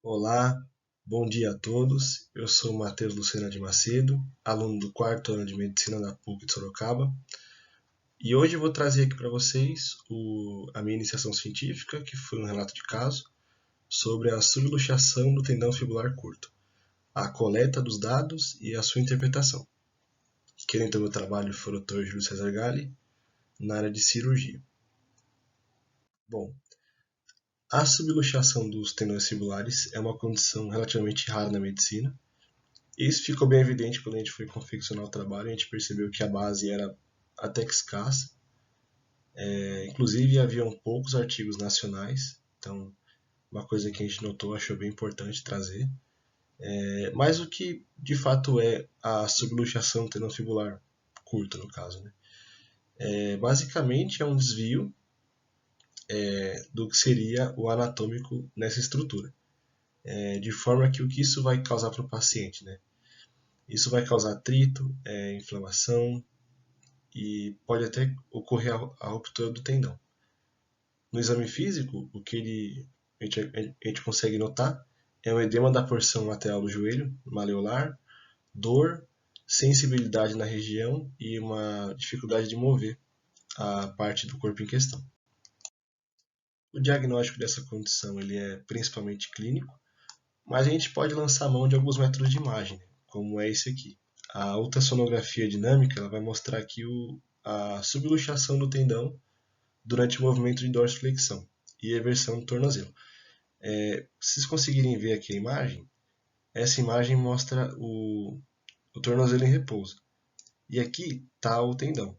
Olá, bom dia a todos. Eu sou Matheus Lucena de Macedo, aluno do quarto ano de Medicina da PUC de Sorocaba, e hoje eu vou trazer aqui para vocês a minha iniciação científica, que foi um relato de caso, sobre a subluxação do tendão fibular curto, a coleta dos dados e a sua interpretação. Quem orientou meu trabalho foi o Dr. Júlio César Galli, na área de cirurgia. Bom, a subluxação dos tendões fibulares é uma condição relativamente rara na medicina. Isso ficou bem evidente quando a gente foi confeccionar o trabalho, a gente percebeu que a base era até que escassa. Inclusive, haviam poucos artigos nacionais, então uma coisa que a gente notou, achou bem importante trazer. Mas o que de fato é a subluxação tenofibular curta, no caso, né? Basicamente é um desvio do que seria o anatômico nessa estrutura, de forma que o que isso vai causar para o paciente, né? Isso vai causar atrito, inflamação, e pode até ocorrer a ruptura do tendão. No exame físico, o que a gente consegue notar é o edema da porção lateral do joelho, maleolar, dor, sensibilidade na região e uma dificuldade de mover a parte do corpo em questão. O diagnóstico dessa condição ele é principalmente clínico, mas a gente pode lançar mão de alguns métodos de imagem, como é esse aqui. A ultrassonografia dinâmica ela vai mostrar aqui a subluxação do tendão durante o movimento de dorsiflexão e eversão do tornozelo. Se vocês conseguirem ver aqui a imagem, essa imagem mostra o tornozelo em repouso. E aqui está o tendão.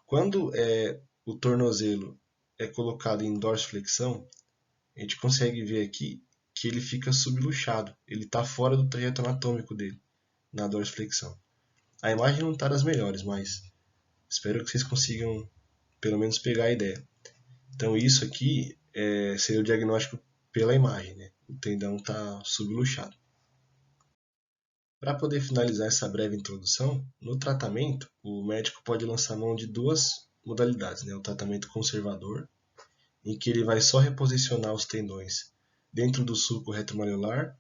Quando o tornozelo é colocado em dorsiflexão, a gente consegue ver aqui que ele fica subluxado. Ele está fora do trajeto anatômico dele, na dorsiflexão. A imagem não está das melhores, mas espero que vocês consigam pelo menos pegar a ideia. Então isso aqui seria o diagnóstico pela imagem, né? O tendão está subluxado. Para poder finalizar essa breve introdução, no tratamento, o médico pode lançar mão de duas modalidades, né? O tratamento conservador, em que ele vai só reposicionar os tendões dentro do sulco retromaleolar,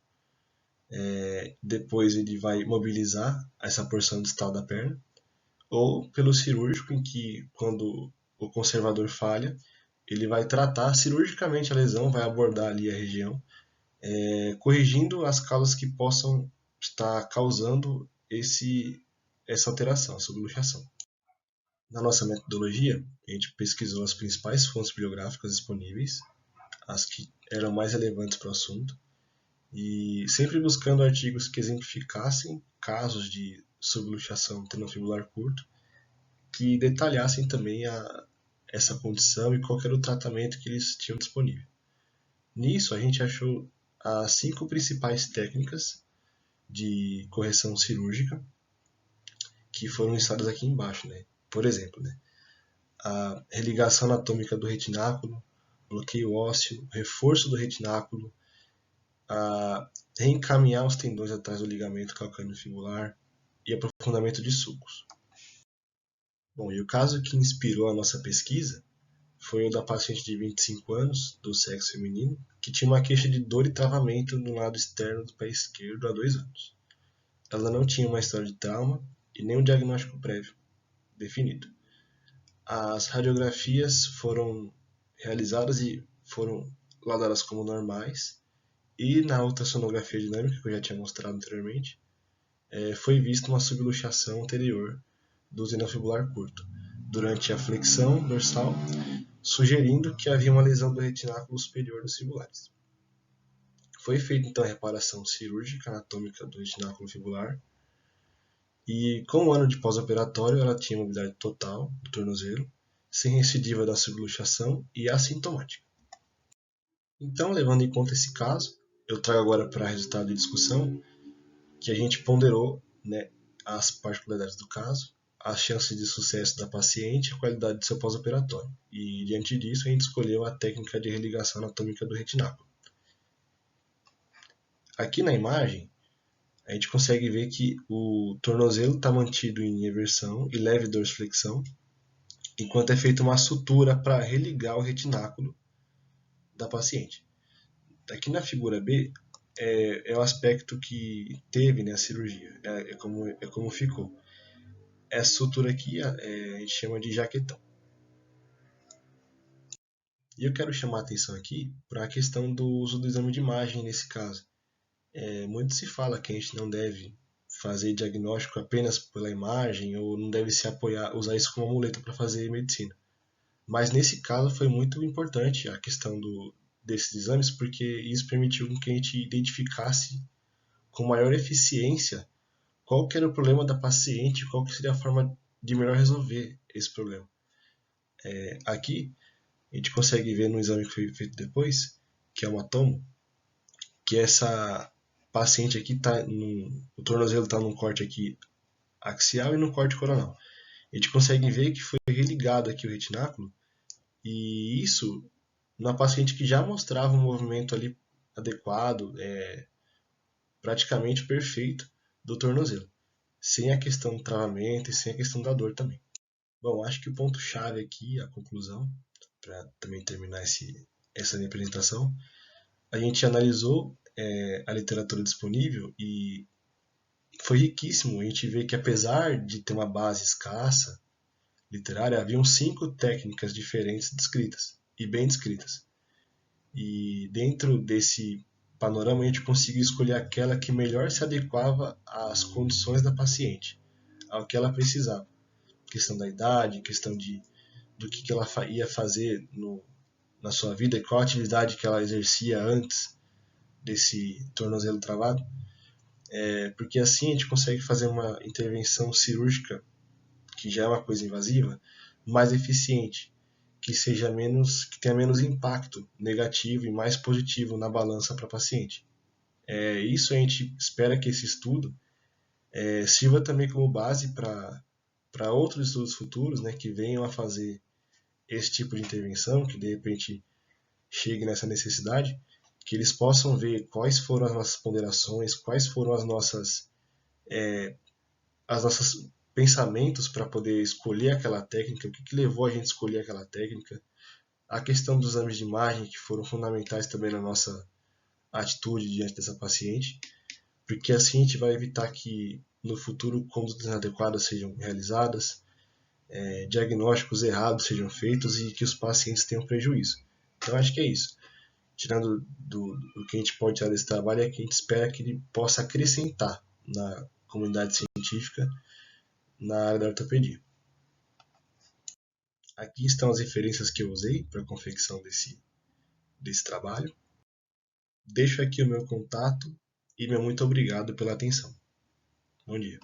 depois ele vai mobilizar essa porção distal da perna, ou pelo cirúrgico, em que quando o conservador falha, ele vai tratar cirurgicamente a lesão, vai abordar ali a região, corrigindo as causas que possam estar causando essa alteração, essa subluxação. Na nossa metodologia, a gente pesquisou as principais fontes bibliográficas disponíveis, as que eram mais relevantes para o assunto, e sempre buscando artigos que exemplificassem casos de subluxação tenofibular curto, que detalhassem também essa condição e qual era o tratamento que eles tinham disponível. Nisso, a gente achou as 5 principais técnicas de correção cirúrgica que foram listadas aqui embaixo, né? Por exemplo, né? A religação anatômica do retináculo, bloqueio ósseo, reforço do retináculo, a reencaminhar os tendões atrás do ligamento calcâneo fibular e aprofundamento de sulcos. Bom, e o caso que inspirou a nossa pesquisa foi o da paciente de 25 anos, do sexo feminino, que tinha uma queixa de dor e travamento no lado externo do pé esquerdo há 2 anos. Ela não tinha uma história de trauma e nem um diagnóstico prévio definido. As radiografias foram realizadas e foram laudadas como normais, e na ultrassonografia dinâmica, que eu já tinha mostrado anteriormente, foi vista uma subluxação anterior do tenofibular curto durante a flexão dorsal, sugerindo que havia uma lesão do retináculo superior dos fibulares. Foi feita então a reparação cirúrgica anatômica do retináculo fibular, e com um ano de pós-operatório ela tinha mobilidade total do tornozelo, sem recidiva da subluxação e assintomática. Então, levando em conta esse caso, eu trago agora para resultado de discussão que a gente ponderou, né, as particularidades do caso, as chances de sucesso da paciente e a qualidade do seu pós-operatório. E, diante disso, a gente escolheu a técnica de religação anatômica do retináculo. Aqui na imagem, a gente consegue ver que o tornozelo está mantido em eversão e leve dorsiflexão, enquanto é feita uma sutura para religar o retináculo da paciente. Aqui na figura B, é o aspecto que teve, né, a cirurgia, é como ficou. Essa sutura aqui a gente chama de jaquetão. E eu quero chamar a atenção aqui para a questão do uso do exame de imagem nesse caso. Muito se fala que a gente não deve fazer diagnóstico apenas pela imagem ou não deve se apoiar, usar isso como muleta para fazer medicina. Mas nesse caso foi muito importante a questão desses exames, porque isso permitiu que a gente identificasse com maior eficiência qual que era o problema da paciente, qual que seria a forma de melhor resolver esse problema. Aqui a gente consegue ver no exame que foi feito depois, que é uma tomo, que essa paciente aqui o tornozelo está num corte aqui axial e no corte coronal. A gente consegue ver que foi religado aqui o retináculo, e isso na paciente que já mostrava um movimento ali adequado, praticamente perfeito do tornozelo, sem a questão do travamento e sem a questão da dor também. Bom, acho que o ponto-chave aqui, a conclusão, para também terminar essa minha apresentação, a gente analisou a literatura disponível e foi riquíssimo. A gente vê que apesar de ter uma base escassa literária, haviam 5 técnicas diferentes descritas e bem descritas. E dentro desse panorama a gente conseguiu escolher aquela que melhor se adequava às condições da paciente, ao que ela precisava. Questão da idade, questão do que ela ia fazer na sua vida, qual a atividade que ela exercia antes desse tornozelo travado. Porque assim a gente consegue fazer uma intervenção cirúrgica, que já é uma coisa invasiva, mais eficiente, que tenha menos impacto negativo e mais positivo na balança para o paciente. Isso a gente espera que esse estudo sirva também como base para outros estudos futuros, né, que venham a fazer esse tipo de intervenção, que de repente chegue nessa necessidade, que eles possam ver quais foram as nossas ponderações, quais foram as nossas pensamentos para poder escolher aquela técnica, o que levou a gente a escolher aquela técnica, a questão dos exames de imagem que foram fundamentais também na nossa atitude diante dessa paciente, porque assim a gente vai evitar que no futuro condutas inadequadas sejam realizadas, diagnósticos errados sejam feitos e que os pacientes tenham prejuízo. Então acho que é isso. Tirando do que a gente pode tirar desse trabalho é que a gente espera que ele possa acrescentar na comunidade científica na área da ortopedia. Aqui estão as referências que eu usei para a confecção desse trabalho. Deixo aqui o meu contato e meu muito obrigado pela atenção. Bom dia.